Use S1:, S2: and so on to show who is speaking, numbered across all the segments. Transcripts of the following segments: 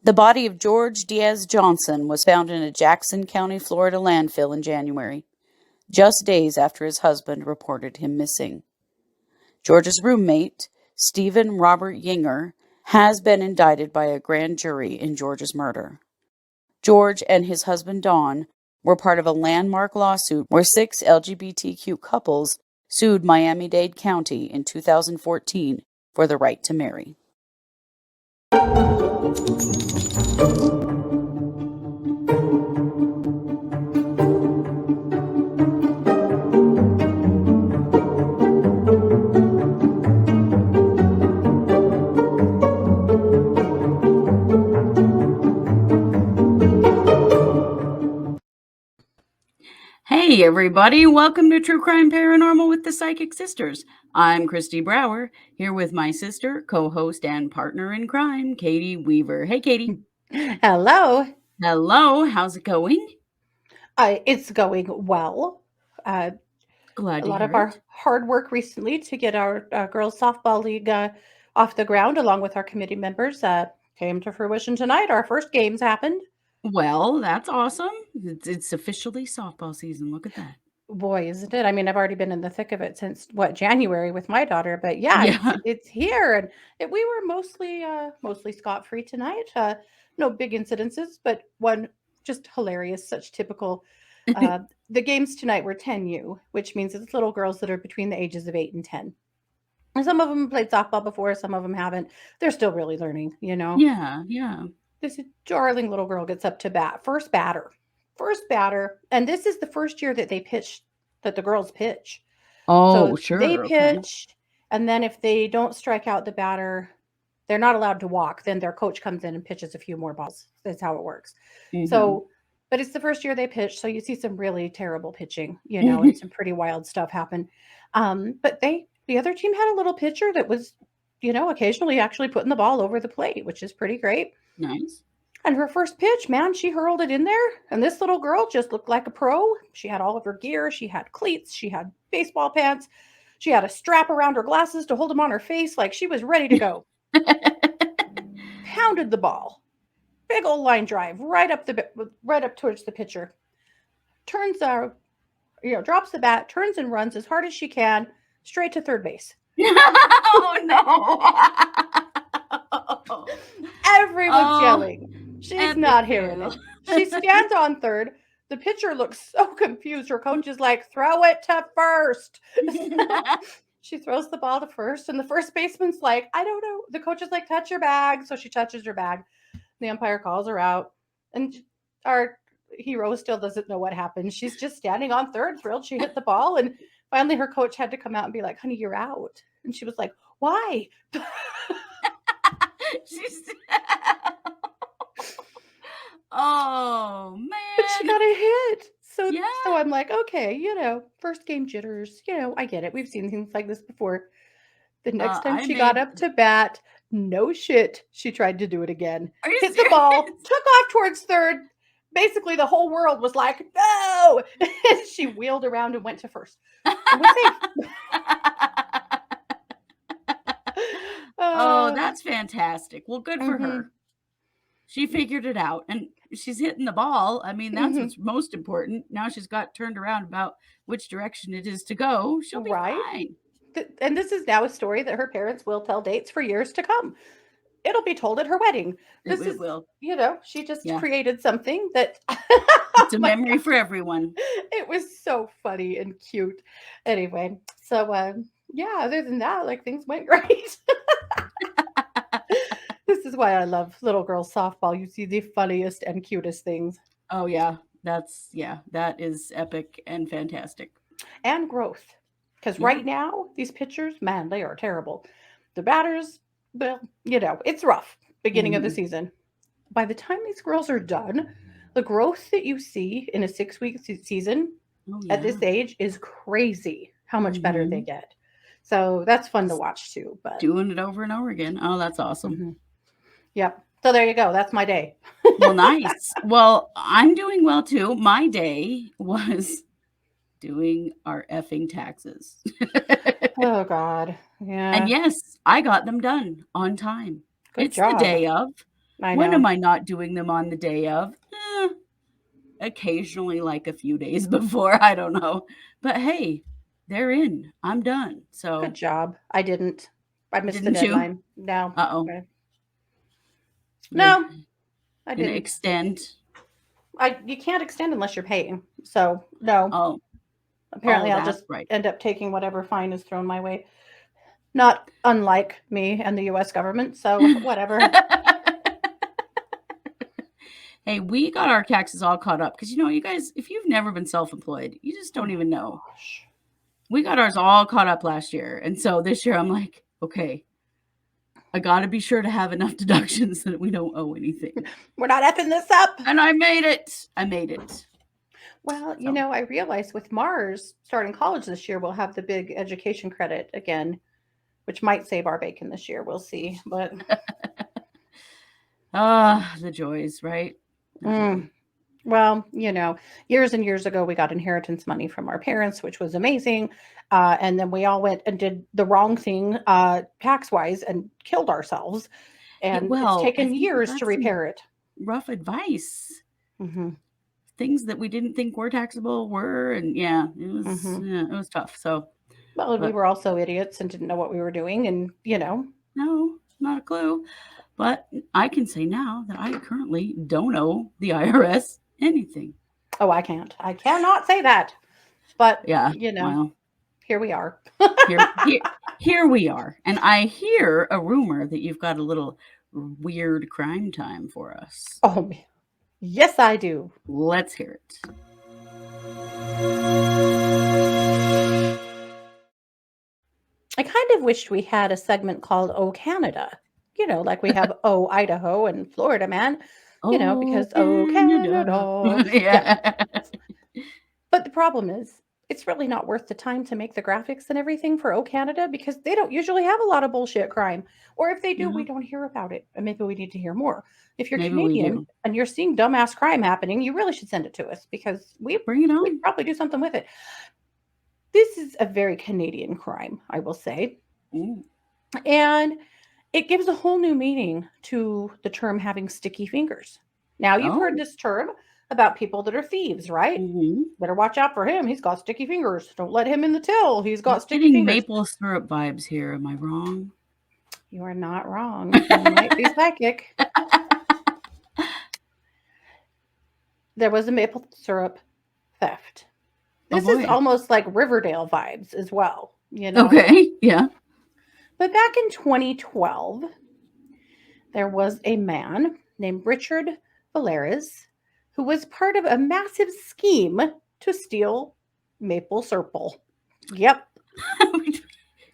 S1: The body of Jorge Diaz-Johnston was found in a Jackson County, Florida landfill in January, just days after his husband reported him missing. George's roommate, Stephen Robert Yinger, has been indicted by a grand jury in George's murder. George and his husband Dawn were part of a landmark lawsuit where 6 LGBTQ couples sued Miami-Dade County in 2014 for the right to marry. Hey everybody, welcome to True Crime Paranormal with the Psychic Sisters. I'm Christy Brower, here with my sister, co-host, and partner in crime, Katie Weaver. Hey Katie.
S2: Hello.
S1: Hello, how's it going?
S2: It's going well.
S1: Glad
S2: A
S1: to
S2: lot
S1: hear
S2: of our
S1: it.
S2: hard work recently to get our girls softball league off the ground, along with our committee members, came to fruition tonight. Our first games happened.
S1: Well, that's awesome. It's officially softball season. Look at that.
S2: Boy, isn't it? I mean, I've already been in the thick of it since January with my daughter, but yeah,
S1: Yeah.
S2: it's here, and we were mostly scot free tonight. No big incidences, but one just hilarious, such typical. Uh, the games tonight were 10U, which means it's little girls that are between the ages of 8 and 10. And some of them played softball before, some of them haven't. They're still really learning, you know.
S1: Yeah.
S2: This darling little girl gets up to bat, first batter, and this is the first year that they pitch, that the girls pitch.
S1: Oh,
S2: So they
S1: sure. Okay.
S2: pitch, and then if they don't strike out the batter, they're not allowed to walk. Then their coach comes in and pitches a few more balls. That's how it works.
S1: Mm-hmm.
S2: So, but it's the first year they pitch, so you see some really terrible pitching, and some pretty wild stuff happen. But the other team had a little pitcher that was, occasionally actually putting the ball over the plate, which is pretty great.
S1: Nice.
S2: And her first pitch, man, she hurled it in there. And this little girl just looked like a pro. She had all of her gear. She had cleats. She had baseball pants. She had a strap around her glasses to hold them on her face. Like she was ready to go. Pounded the ball. Big old line drive right up towards the pitcher. Turns drops the bat, turns and runs as hard as she can, straight to third base.
S1: Oh no.
S2: Everyone's
S1: Oh,
S2: yelling. She's
S1: epic
S2: not hearing
S1: fail.
S2: it. She stands on third. The pitcher looks so confused. Her coach is like, throw it to first. So she throws the ball to first, and the first baseman's like, I don't know. The coach is like, touch your bag. So she touches her bag. The umpire calls her out. And our hero still doesn't know what happened. She's just standing on third, thrilled she hit the ball. And finally, her coach had to come out and be like, honey, you're out. And she was like, why?
S1: She's Oh
S2: But she
S1: man.
S2: got a hit. So
S1: Yeah.
S2: so I'm like, okay, first game jitters. I get it. We've seen things like this before. The next time
S1: I
S2: she got
S1: made
S2: up to bat, no shit, she tried to do it again.
S1: Are you
S2: Hit the ball,
S1: serious?
S2: took off towards third. Basically, the whole world was like, no. And she wheeled around and went to first and was safe.
S1: Oh,
S2: Uh,
S1: that's fantastic. Well, good for
S2: mm-hmm,
S1: her. She figured it out and she's hitting the ball. I mean, that's
S2: mm-hmm.
S1: what's most important. Now she's got turned around about which direction it is to go. She'll be
S2: Right.
S1: fine.
S2: And this is now a story that her parents will tell dates for years to come. It'll be told at her wedding. This
S1: It
S2: is,
S1: will.
S2: she just
S1: Yeah.
S2: created something that, oh
S1: It's a
S2: my
S1: memory
S2: God,
S1: for everyone.
S2: it was so funny and cute. Anyway, so yeah, other than that, like things went great. This is why I love little girl softball. You see the funniest and cutest things
S1: Oh yeah. That is epic and fantastic.
S2: and growth. Because
S1: Yeah.
S2: right now, these pitchers, man, they are terrible. The batters, well, it's rough beginning of the
S1: Mhm.
S2: season. By the time these girls are done, the growth that you see in a 6 week season
S1: Oh
S2: at this
S1: yeah.
S2: age is crazy how much better they
S1: Mhm.
S2: get. So that's fun to watch too. But
S1: Doing it over and over again. Oh, that's awesome.
S2: mhm. Yep. So there you go. That's my day.
S1: Well, nice. Well, I'm doing well too. My day was doing our effing taxes.
S2: Oh God.
S1: And
S2: Yeah.
S1: yes, I got them done on time.
S2: Good
S1: It's the
S2: job.
S1: day of.
S2: I
S1: When
S2: know.
S1: am I not doing them on the day of? Occasionally, like a few days before. I don't know. But hey, they're in. I'm done.
S2: Good
S1: So,
S2: job. I didn't. I missed the
S1: didn't you?
S2: deadline. No.
S1: Uh-oh.
S2: Okay.
S1: You're
S2: No, I
S1: gonna
S2: didn't.
S1: extend.
S2: You can't extend unless you're paying. So no.
S1: Oh,
S2: Apparently
S1: oh,
S2: I'll
S1: that's
S2: just
S1: right.
S2: end up taking whatever fine is thrown my way. Not unlike me and the US government. So whatever.
S1: Hey, we got our taxes all caught up because you guys, if you've never been self-employed, you just
S2: Oh
S1: don't
S2: my
S1: even know.
S2: gosh.
S1: We got ours all caught up last year. And so this year I'm like, okay, I got to be sure to have enough deductions that we don't owe anything.
S2: We're not effing this up.
S1: And I made it. I made it.
S2: Well,
S1: So,
S2: I realized with Mars starting college this year, we'll have the big education credit again, which might save our bacon this year. We'll see. But
S1: the joys, right? Not
S2: mm,
S1: really.
S2: well, years and years ago, we got inheritance money from our parents, which was amazing. And then we all went and did the wrong thing tax wise and killed ourselves.
S1: Yeah,
S2: And it's
S1: well, I
S2: taken
S1: think we
S2: years to
S1: got some
S2: repair it.
S1: rough advice.
S2: Hmm.
S1: Things that we didn't think were taxable were, and
S2: Hmm.
S1: it was tough. So,
S2: Well, we
S1: but
S2: were also idiots and didn't know what we were doing. And,
S1: no, not a clue. But I can say now that I currently don't owe the IRS anything.
S2: oh, I can't. I cannot say that. But,
S1: Yeah, well,
S2: here we are.
S1: here, here, here we are, and I hear a rumor that you've got a little weird crime time for us.
S2: Oh, yes, I do.
S1: Let's hear it.
S2: I kind of wished we had a segment called Oh Canada. Like we have Oh Idaho and Florida Man,
S1: Oh,
S2: because Oh
S1: Canada.
S2: Canada. Yeah.
S1: Yeah.
S2: But the problem is, it's really not worth the time to make the graphics and everything for Oh Canada because they don't usually have a lot of bullshit crime. Or if they do, we
S1: No,
S2: don't hear about it. And maybe we need to hear more. If you're
S1: maybe we
S2: Canadian
S1: do.
S2: and you're seeing dumbass crime happening, you really should send it to us because
S1: Bring it
S2: we'd
S1: on.
S2: probably do something with it. This is a very Canadian crime, I will say.
S1: Ooh.
S2: And it gives a whole new meaning to the term having sticky fingers. Now, you've heard
S1: Oh.
S2: this term about people that are thieves, right?
S1: Mm-hmm.
S2: Better watch out for him. He's got sticky fingers. Don't let him in the till. He's
S1: I'm
S2: got sticky
S1: getting
S2: fingers.
S1: maple syrup vibes here. Am I wrong?
S2: You are not wrong. You might be psychic. There was a maple syrup theft.
S1: Oh
S2: This is
S1: boy.
S2: almost like Riverdale vibes as well,
S1: Okay. Yeah.
S2: But back in 2012, there was a man named Richard Vallieres who was part of a massive scheme to steal maple syrup. Yep,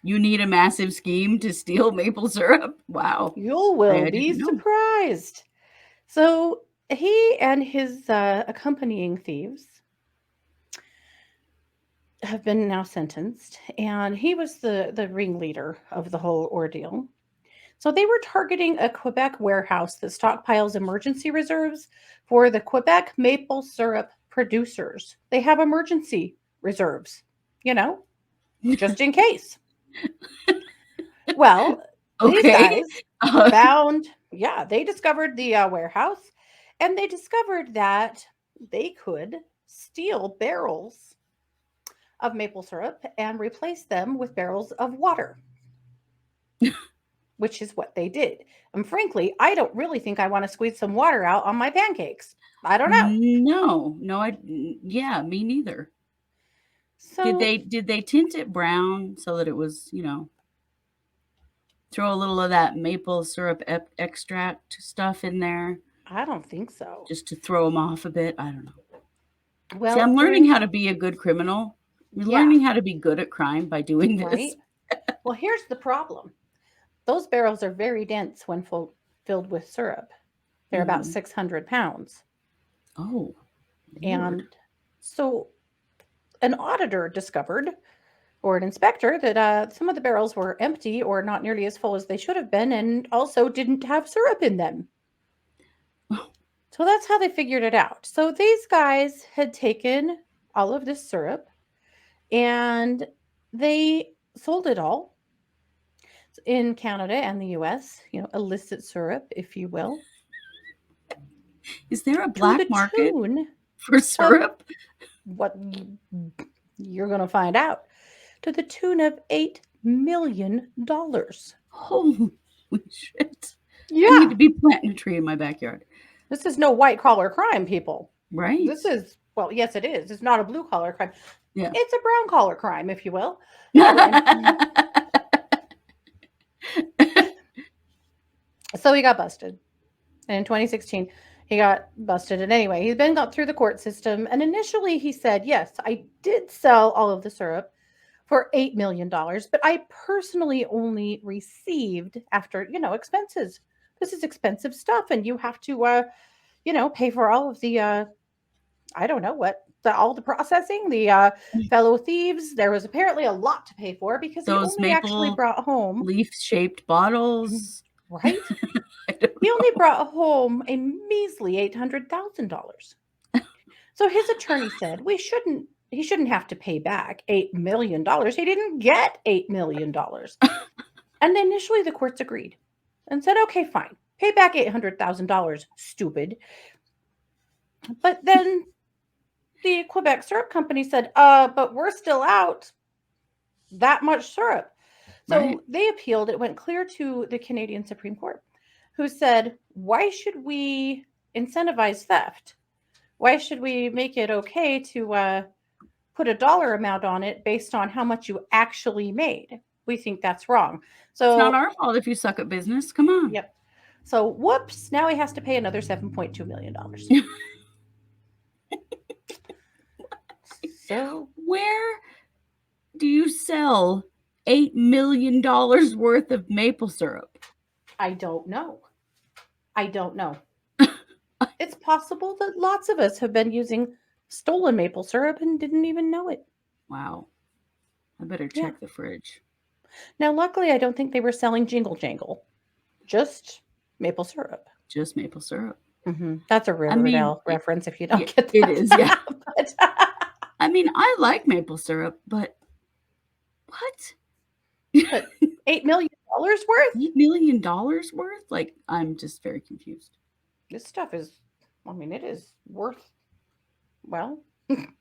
S1: You need a massive scheme to steal maple syrup? Wow.
S2: you will
S1: I
S2: be
S1: didn't know.
S2: surprised. So he and his accompanying thieves have been now sentenced, and he was the ringleader of the whole ordeal. So they were targeting a Quebec warehouse that stockpiles emergency reserves for the Quebec maple syrup producers. They have emergency reserves, just in case. Well, these
S1: Okay.
S2: guys they discovered the warehouse and they discovered that they could steal barrels of maple syrup and replace them with barrels of water, which is what they did. And frankly, I don't really think I want to squeeze some water out on my pancakes. I don't know.
S1: No, yeah, me neither. Did
S2: So
S1: they tint it brown so that it was, throw a little of that maple syrup extract stuff in there
S2: I don't think so.
S1: just to throw them off a bit? I don't know. See,
S2: Well,
S1: I'm learning
S2: during,
S1: how to be a good criminal. We're
S2: yeah,
S1: learning how to be good at crime by doing
S2: right.
S1: this.
S2: Well, here's the problem. Those barrels are very dense when filled with syrup. They're about
S1: Mhm.
S2: 600 pounds.
S1: Oh, Lord.
S2: And so an auditor discovered, or an inspector, that some of the barrels were empty or not nearly as full as they should have been, and also didn't have syrup in them. So that's how they figured it out. So these guys had taken all of this syrup and they sold it all in Canada and the US, illicit syrup, if you will.
S1: Is there a
S2: to
S1: black
S2: the
S1: market
S2: tune
S1: for
S2: of
S1: syrup?
S2: what you're going to find out, to the tune of $8 million.
S1: Holy shit. I need
S2: Yeah,
S1: to be planting a tree in my backyard.
S2: this is no white collar crime, people.
S1: Right.
S2: This is, well, yes, it is. It's not a blue collar crime.
S1: Yeah.
S2: It's a brown collar crime, if you will. Anyway, so he got busted. And in 2016, he got busted. And anyway, he's been got through the court system. And initially he said, yes, I did sell all of the syrup for $8 million, but I personally only received after, expenses. This is expensive stuff. And you have to, pay for all of the, I don't know what, all the processing, the fellow thieves. There was apparently a lot to pay for because he
S1: Those
S2: only actually
S1: maple
S2: brought home,
S1: leaf-shaped bottles.
S2: right?
S1: I don't
S2: He only
S1: know.
S2: brought home a measly $800,000. So his attorney said he shouldn't have to pay back $8 million. He didn't get $8 million. And initially the courts agreed and said, okay, fine, pay back $800,000, stupid. But then the Quebec syrup company said, but we're still out that much syrup. So
S1: Right.
S2: they appealed. It went clear to the Canadian Supreme Court, who said, why should we incentivize theft? Why should we make it okay to put a dollar amount on it based on how much you actually made? We think that's wrong.
S1: It's not
S2: So,
S1: our fault if you suck at business. Come on.
S2: yep. So, whoops, now he has to pay another $7.2 million. So,
S1: Where do you sell $8 million worth of maple syrup?
S2: I don't know. I don't know. It's possible that lots of us have been using stolen maple syrup and didn't even know it.
S1: Wow. I better
S2: Yeah.
S1: check the fridge.
S2: Now, luckily, I don't think they were selling Jingle Jangle, just maple syrup.
S1: Just maple syrup.
S2: That's a Riverdale reference if you don't get that.
S1: It is, yeah.
S2: But,
S1: I mean, I like maple syrup, but what?
S2: but $8 million worth?
S1: $8 million worth? Like, I'm just very confused.
S2: This stuff is, I mean, it is worth, well,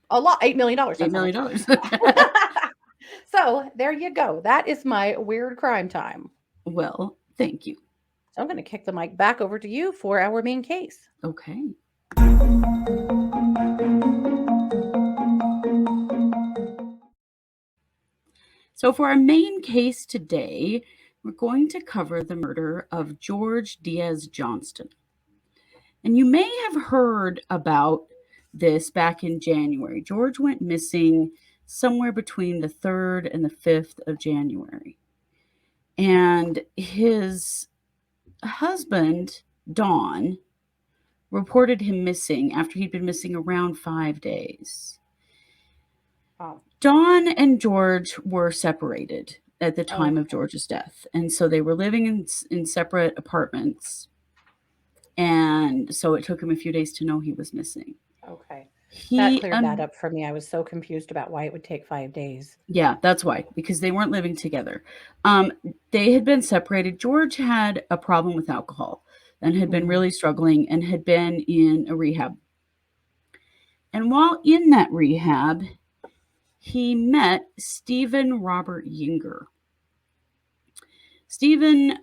S2: a lot. $8 million.
S1: $8 million.
S2: So there you go. That is my weird crime time.
S1: Well, thank you.
S2: So I'm going to kick the mic back over to you for our main case.
S1: Okay. So for our main case today, we're going to cover the murder of Jorge Diaz-Johnston. And you may have heard about this back in January. George went missing somewhere between the 3rd and the 5th of January. And his husband, Dawn, reported him missing after he'd been missing around 5 days.
S2: Wow.
S1: Dawn and George were separated at the time of George's death. And so they were living in separate apartments. And so it took him a few days to know he was missing.
S2: Okay. That cleared that up for me. I was so confused about why it would take 5 days.
S1: Yeah, that's why, because they weren't living together. They had been separated. George had a problem with alcohol and had been really struggling and had been in a rehab. And while in that rehab, he met Stephen Robert Yinger. Stephen,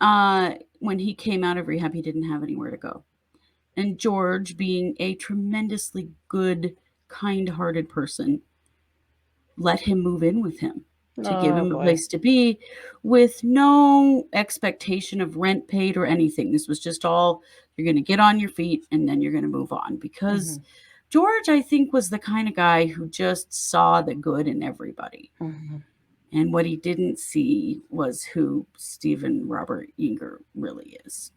S1: when he came out of rehab, he didn't have anywhere to go. And George, being a tremendously good, kind-hearted person, let him move in with him to give him a place to be with no expectation of rent paid or anything. This was just all, you're going to get on your feet and then you're going to move on. Because George, I think, was the kind of guy who just saw the good in everybody. And what he didn't see was who Stephen Robert Yinger really is.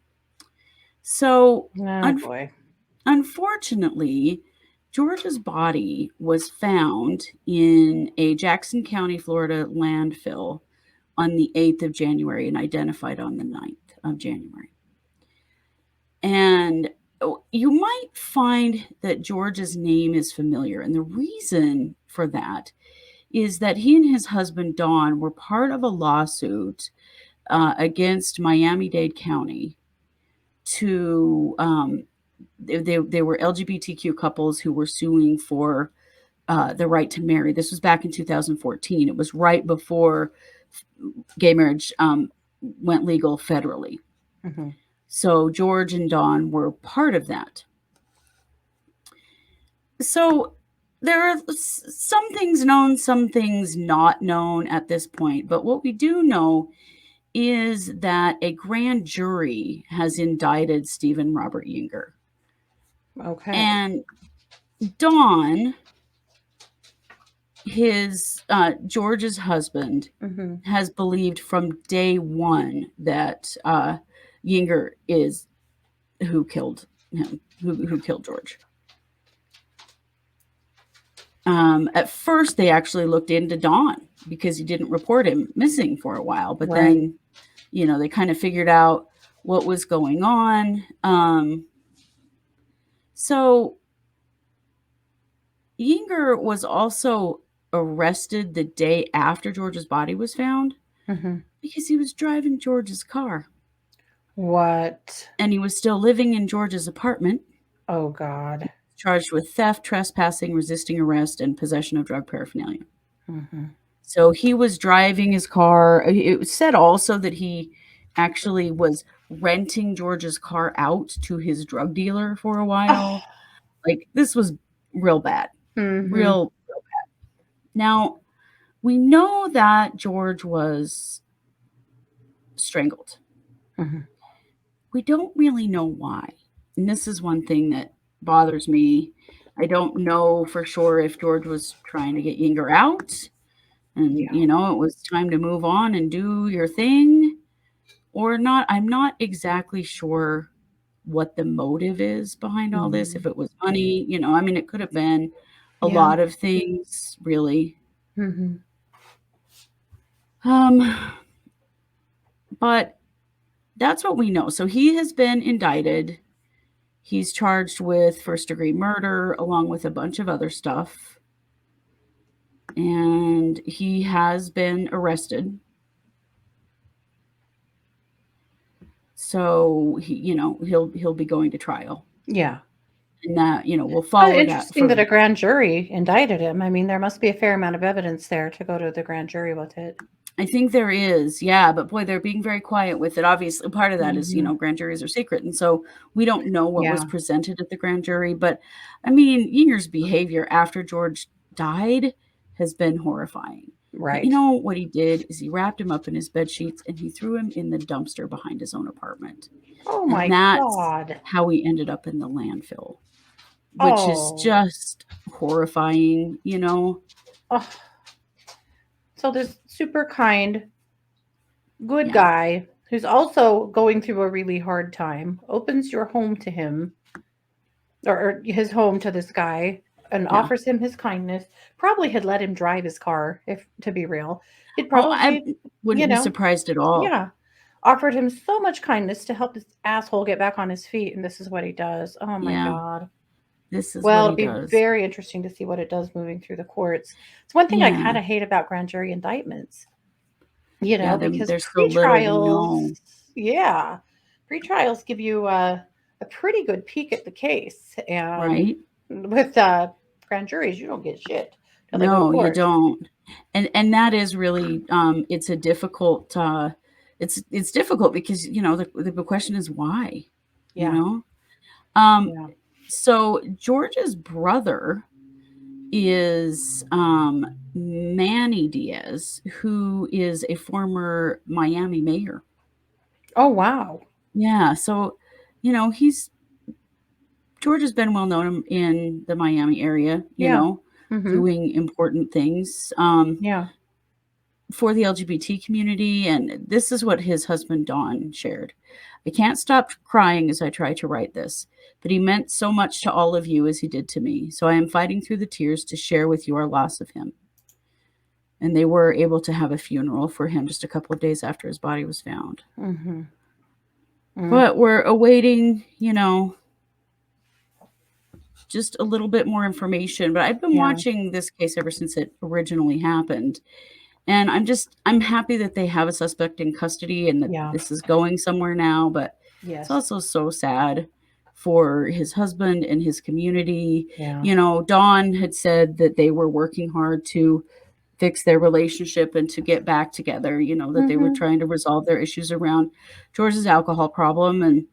S1: So, unfortunately, George's body was found in a Jackson County, Florida landfill on the 8th of January and identified on the 9th of January. And you might find that George's name is familiar. And the reason for that is that he and his husband, Dawn, were part of a lawsuit against Miami-Dade County to they were LGBTQ couples who were suing for the right to marry. This was back in 2014. It was right before gay marriage went legal federally.
S2: Mm-hmm.
S1: So George and Dawn were part of that. So there are some things known, some things not known at this point. But what we do know is that a grand jury has indicted Stephen Robert Yinger.
S2: Okay.
S1: And Dawn, his George's husband, has believed from day one that Yinger is who killed him, who killed George. At first, they actually looked into Dawn because he didn't report him missing for a while. But then, they kind of figured out what was going on. So Yinger was also arrested the day after George's body was found because he was driving George's car.
S2: What?
S1: And he was still living in George's apartment.
S2: Oh, God.
S1: Charged with theft, trespassing, resisting arrest, and possession of drug paraphernalia. So he was driving his car. It was said also that he actually was renting George's car out to his drug dealer for a while. Like, this was real bad. Real bad. Now, we know that George was strangled. We don't really know why. And this is one thing that bothers me. I don't know for sure if George was trying to get Yinger out and, it was time to move on and do your thing or not. I'm not exactly sure what the motive is behind all this. If it was money, it could have been a lot of things, really. But that's what we know. So he has been indicted. He's charged with first-degree murder along with a bunch of other stuff. And he has been arrested. So he'll be going to trial.
S2: Yeah.
S1: And that, we'll follow that.
S2: Interesting that a grand jury indicted him. I mean, there must be a fair amount of evidence there to go to the grand jury with it.
S1: I think there is, yeah, but boy, they're being very quiet with it. Obviously, part of that is, grand juries are secret, and so we don't know what was presented at the grand jury. But, I mean, Yinger's behavior after George died has been horrifying.
S2: Right.
S1: But you know what he did is he wrapped him up in his bed sheets and he threw him in the dumpster behind his own apartment.
S2: Oh, my God.
S1: That's how he ended up in the landfill, which is just horrifying,
S2: Oh. So this super kind, good guy who's also going through a really hard time opens your home to him or his home to this guy and offers him his kindness. Probably had let him drive his car, if to be real. It probably
S1: I wouldn't be surprised at all.
S2: Yeah. Offered him so much kindness to help this asshole get back on his feet, and this is what he does. Oh my God.
S1: This is
S2: well,
S1: what he
S2: it'll
S1: does.
S2: be very interesting to see what it does moving through the courts. It's one thing I kind of hate about grand jury indictments, because pre-trials, pre-trials give you a pretty good peek at the case, and with grand juries, you don't get shit.
S1: No, you don't, and that is really it's a difficult. It's difficult because the question is why. So George's brother is Manny Diaz, who is a former Miami mayor.
S2: Oh, wow.
S1: Yeah. So, George has been well known in the Miami area, doing important things for the LGBT community. And this is what his husband, Don, shared. I can't stop crying as I try to write this, but he meant so much to all of you as he did to me. So I am fighting through the tears to share with you our loss of him. And they were able to have a funeral for him just a couple of days after his body was found. But we're awaiting, just a little bit more information. But I've been watching this case ever since it originally happened. And I'm happy that they have a suspect in custody and that this is going somewhere now. But it's also so sad for his husband and his community.
S2: Yeah.
S1: Dawn had said that they were working hard to fix their relationship and to get back together, that they were trying to resolve their issues around George's alcohol problem. And,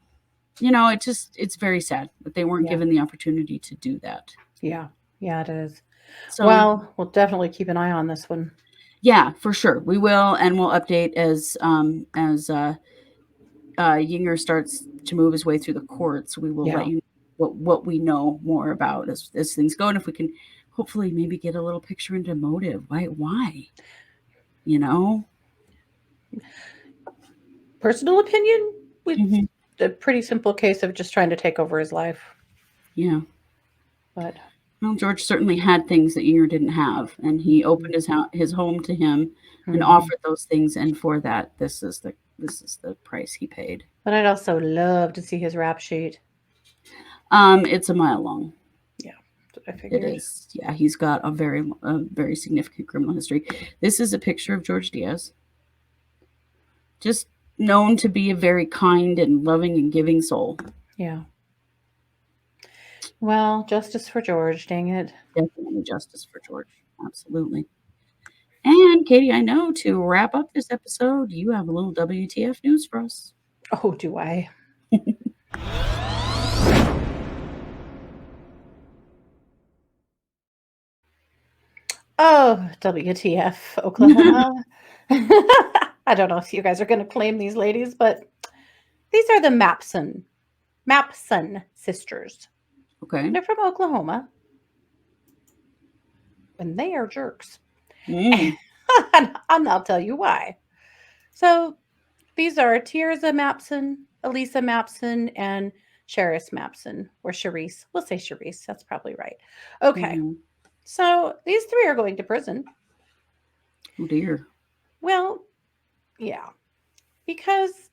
S1: it's very sad that they weren't given the opportunity to do that.
S2: Yeah. Yeah, it is.
S1: So,
S2: well, we'll definitely keep an eye on this one.
S1: Yeah, for sure. We will, and we'll update as Yinger starts to move his way through the courts. We will let you know what we know more about as things go, and if we can hopefully maybe get a little picture into motive. Why?
S2: Personal opinion, with a pretty simple case of just trying to take over his life.
S1: Yeah.
S2: But
S1: George certainly had things that Yinger didn't have, and he opened his home to him and offered those things, and for that, this is the price he paid.
S2: But I'd also love to see his rap sheet.
S1: It's a mile long.
S2: Yeah, that's what I figured.
S1: It is. Yeah, he's got a very significant criminal history. This is a picture of George Diaz. Just known to be a very kind and loving and giving soul.
S2: Yeah. Well, justice for George, dang it.
S1: Definitely justice for George. Absolutely. And Katie, I know to wrap up this episode, you have a little WTF news for us.
S2: Oh, do I? Oh, WTF, Oklahoma. I don't know if you guys are going to claim these ladies, but these are the Mapson sisters.
S1: Okay.
S2: They're from Oklahoma. And they are jerks.
S1: Mm.
S2: And I'll tell you why. So these are Tirza Mapson, Elisa Mapson, and Cherise Mapson, or Cherise. We'll say Cherise. That's probably right. Okay. So these three are going to prison.
S1: Oh, dear.
S2: Well, yeah. Because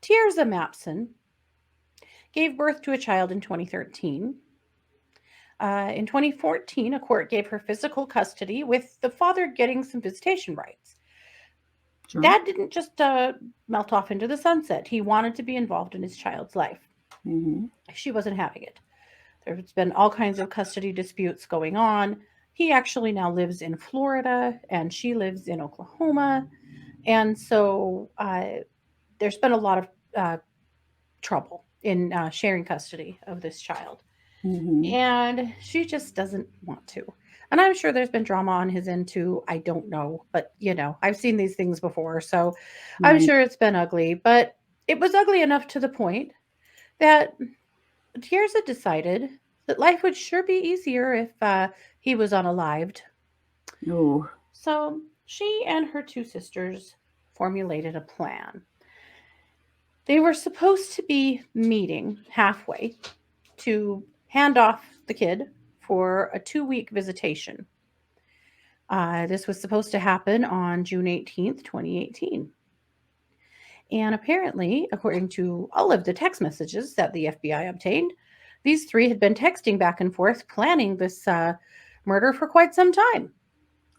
S2: Tirza Mapson gave birth to a child in 2013. In 2014, a court gave her physical custody with the father getting some visitation rights. Sure. Dad didn't just melt off into the sunset. He wanted to be involved in his child's life. She wasn't having it. There's been all kinds of custody disputes going on. He actually now lives in Florida, and she lives in Oklahoma. And so there's been a lot of trouble in sharing custody of this child. And she just doesn't want to. And I'm sure there's been drama on his end too. I don't know. But, I've seen these things before. So I'm sure it's been ugly. But it was ugly enough to the point that Tirza decided that life would sure be easier if he was unalived.
S1: Oh.
S2: So she and her two sisters formulated a plan. They were supposed to be meeting halfway to hand off the kid for a 2-week visitation. This was supposed to happen on June 18th, 2018. And apparently, according to all of the text messages that the FBI obtained, these three had been texting back and forth, planning this murder for quite some time.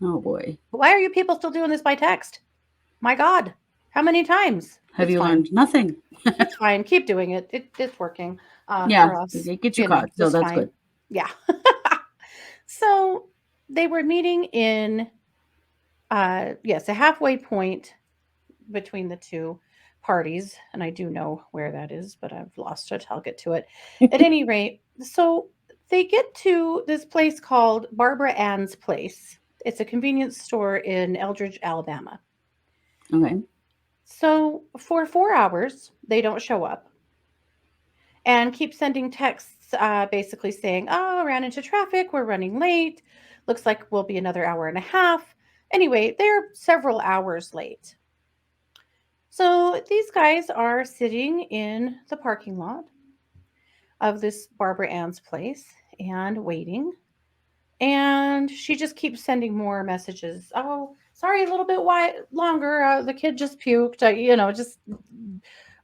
S1: Oh, boy.
S2: Why are you people still doing this by text? My God, how many times?
S1: Have you learned nothing?
S2: It's fine. Keep doing it. It's working for us.
S1: It gets you caught, so that's good.
S2: Yeah. So they were meeting in, a halfway point between the two parties. And I do know where that is, but I've lost it. I'll get to it. At any rate, so they get to this place called Barbara Ann's Place. It's a convenience store in Eldridge, Alabama.
S1: Okay.
S2: So for 4 hours, they don't show up and keep sending texts basically saying, oh, ran into traffic. We're running late. Looks like we'll be another hour and a half. Anyway, they're several hours late. So these guys are sitting in the parking lot of this Barbara Ann's Place and waiting. And she just keeps sending more messages. Oh, sorry, a little bit longer. The kid just puked. Just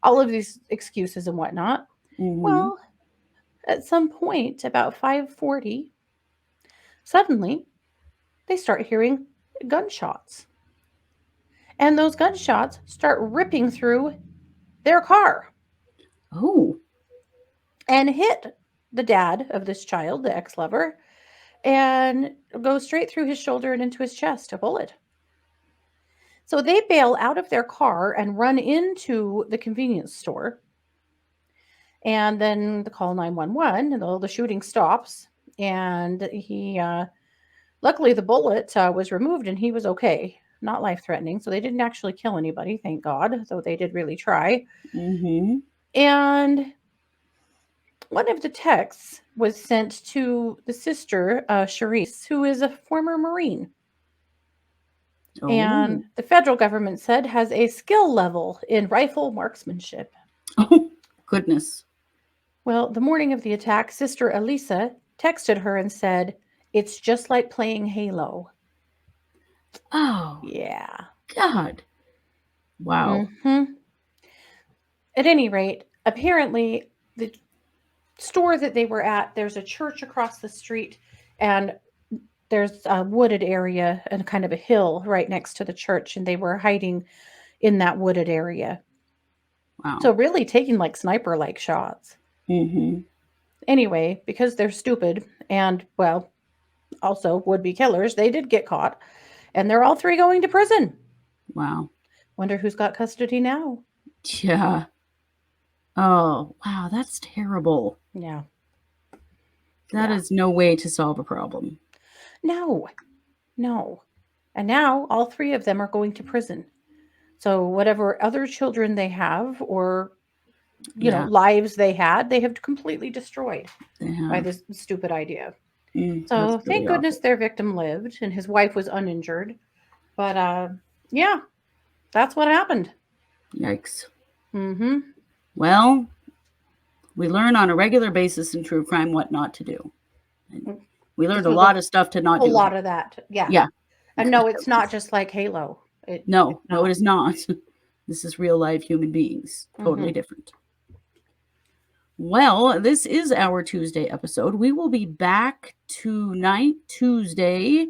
S2: all of these excuses and whatnot. Well, at some point, about 5:40, suddenly they start hearing gunshots. And those gunshots start ripping through their car.
S1: Oh.
S2: and hit the dad of this child, the ex-lover, and goes straight through his shoulder and into his chest, a bullet. So they bail out of their car and run into the convenience store. And then they call 911, and the shooting stops. And luckily, the bullet was removed and he was okay, not life threatening. So they didn't actually kill anybody, thank God, though they did really try.
S1: Mm-hmm.
S2: And one of the texts was sent to the sister, Charisse, who is a former Marine. And
S1: Oh.
S2: the federal government said has a skill level in rifle marksmanship.
S1: Oh, goodness.
S2: Well, the morning of the attack, Sister Elisa texted her and said, "It's just like playing Halo."
S1: Oh,
S2: Yeah.
S1: God. Wow.
S2: Hmm. At any rate, apparently the store that they were at, there's a church across the street, and there's a wooded area and kind of a hill right next to the church, and they were hiding in that wooded area.
S1: Wow.
S2: So really taking like sniper like shots.
S1: Mm-hmm.
S2: Anyway, because they're stupid and, well, also would be killers, they did get caught, and they're all three going to prison.
S1: Wow.
S2: Wonder who's got custody now.
S1: Yeah. Oh, wow. That's terrible.
S2: Yeah.
S1: That is no way to solve a problem.
S2: No. And now all three of them are going to prison. So whatever other children they have, or lives they had, they have completely destroyed by this stupid idea. So
S1: Really
S2: thank goodness their victim lived and his wife was uninjured. But yeah, that's what happened.
S1: Yikes.
S2: Mm-hmm.
S1: Well, we learn on a regular basis in true crime what not to do. And we learned a lot of stuff to not do.
S2: A lot of that. Yeah.
S1: Yeah.
S2: And no, it's not just like Halo.
S1: No, it is not. This is real life human beings. Totally different. Well, this is our Tuesday episode. We will be back tonight, Tuesday,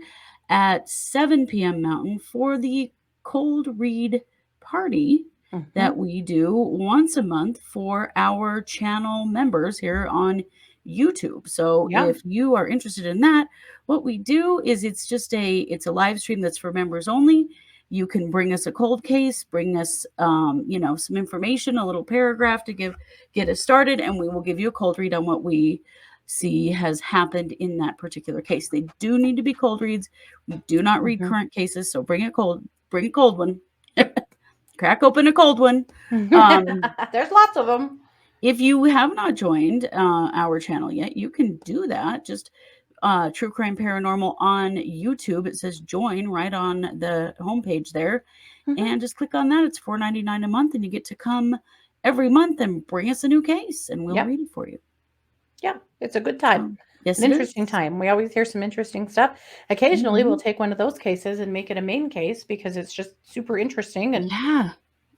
S1: at 7 p.m. Mountain for the cold read party that we do once a month for our channel members here on YouTube. So if you are interested in that, what we do is it's a live stream that's for members only. You can bring us a cold case, bring us, some information, a little paragraph to get us started, and we will give you a cold read on what we see has happened in that particular case. They do need to be cold reads. We do not read current cases, so bring a cold one. Crack open a cold one.
S2: There's lots of them.
S1: If you have not joined our channel yet, you can do that. Just True Crime Paranormal on YouTube. It says join right on the homepage there. And just click on that. It's $4.99 a month, and you get to come every month and bring us a new case, and we'll read it for you.
S2: Yeah, it's a good time.
S1: Yes,
S2: an interesting time. We always hear some interesting stuff. Occasionally, we'll take one of those cases and make it a main case because it's just super interesting and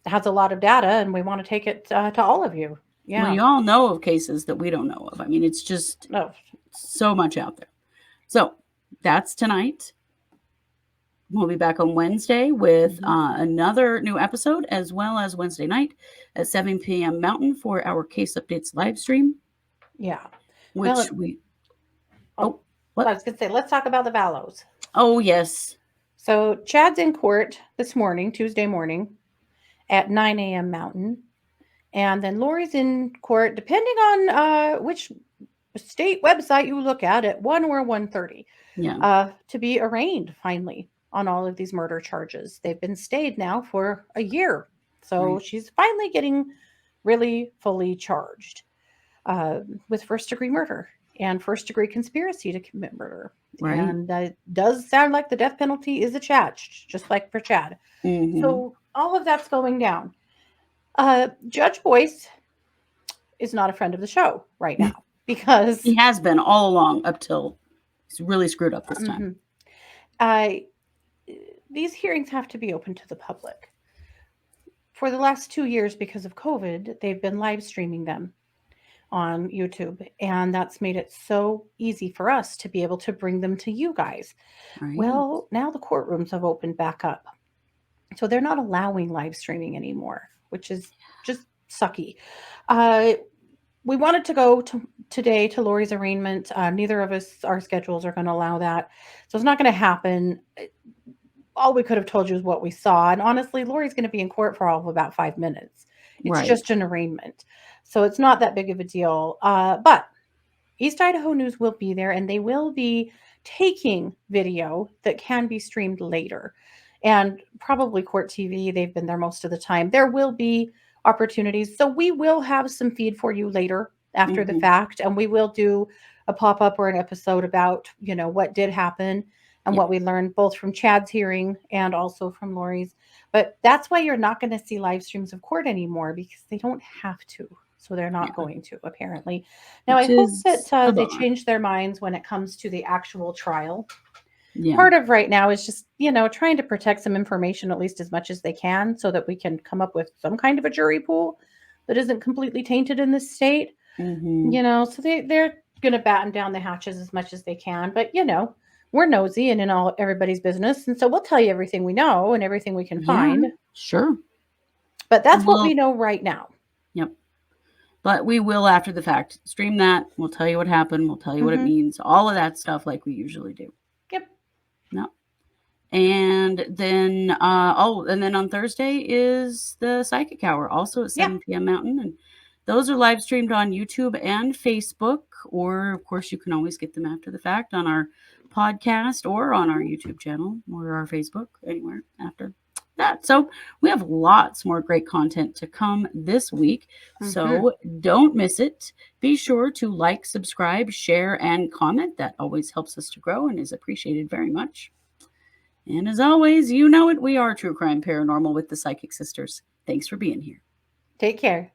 S2: has a lot of data, and we want to take it to all of you. Yeah,
S1: well, you all know of cases that we don't know of. I mean, it's just so much out there. So that's tonight. We'll be back on Wednesday with another new episode, as well as Wednesday night at 7 p.m. Mountain for our Case Updates live stream.
S2: Yeah.
S1: Which
S2: I was going to say, let's talk about the Vallows.
S1: Oh, yes.
S2: So Chad's in court this morning, Tuesday morning, at 9 a.m. Mountain. And then Lori's in court, depending on which state website you look at 1 or 1:30.
S1: Yeah.
S2: To be arraigned finally on all of these murder charges. They've been stayed now for a year. So she's finally getting really fully charged with first-degree murder and first-degree conspiracy to commit murder.
S1: Right.
S2: And it does sound like the death penalty is attached, just like for Chad. So all of that's going down. Judge Boyce is not a friend of the show right now because
S1: he has been all along up till he's really screwed up this time.
S2: These hearings have to be open to the public. For the last 2 years, because of COVID, they've been live streaming them on YouTube, and that's made it so easy for us to be able to bring them to you guys.
S1: Right.
S2: Well, now the courtrooms have opened back up, so they're not allowing live streaming anymore, which is just sucky. we wanted to go today to Lori's arraignment. Neither of us, our schedules are going to allow that. So it's not going to happen. All we could have told you is what we saw. And honestly, Lori's going to be in court for all of about 5 minutes. It's
S1: Right.
S2: just an arraignment. So it's not that big of a deal. But East Idaho News will be there, and they will be taking video that can be streamed later. And probably Court TV, they've been there most of the time. There will be opportunities. So we will have some feed for you later after the fact, and we will do a pop-up or an episode about, what did happen and what we learned both from Chad's hearing and also from Lori's. But that's why you're not going to see live streams of court anymore, because they don't have to. So they're not going to, apparently. Now, I hope that they change their minds when it comes to the actual trial. Yeah. Part of right now is just, trying to protect some information at least as much as they can so that we can come up with some kind of a jury pool that isn't completely tainted in this state. So they're going to batten down the hatches as much as they can. But, we're nosy and in everybody's business. And so we'll tell you everything we know and everything we can find.
S1: Sure.
S2: But that's what we know right now.
S1: Yep. But we will, after the fact, stream that. We'll tell you what happened. We'll tell you what it means. All of that stuff like we usually do.
S2: Yep.
S1: No. And then, and then on Thursday is the Psychic Hour, also at 7 p.m. Mountain. And those are live streamed on YouTube and Facebook. Or, of course, you can always get them after the fact on our podcast or on our YouTube channel or our Facebook, anywhere after that. So we have lots more great content to come this week. So don't miss it. Be sure to like, subscribe, share, and comment. That always helps us to grow and is appreciated very much. And as always, you know it, we are True Crime Paranormal with the Psychic Sisters. Thanks for being here.
S2: Take care.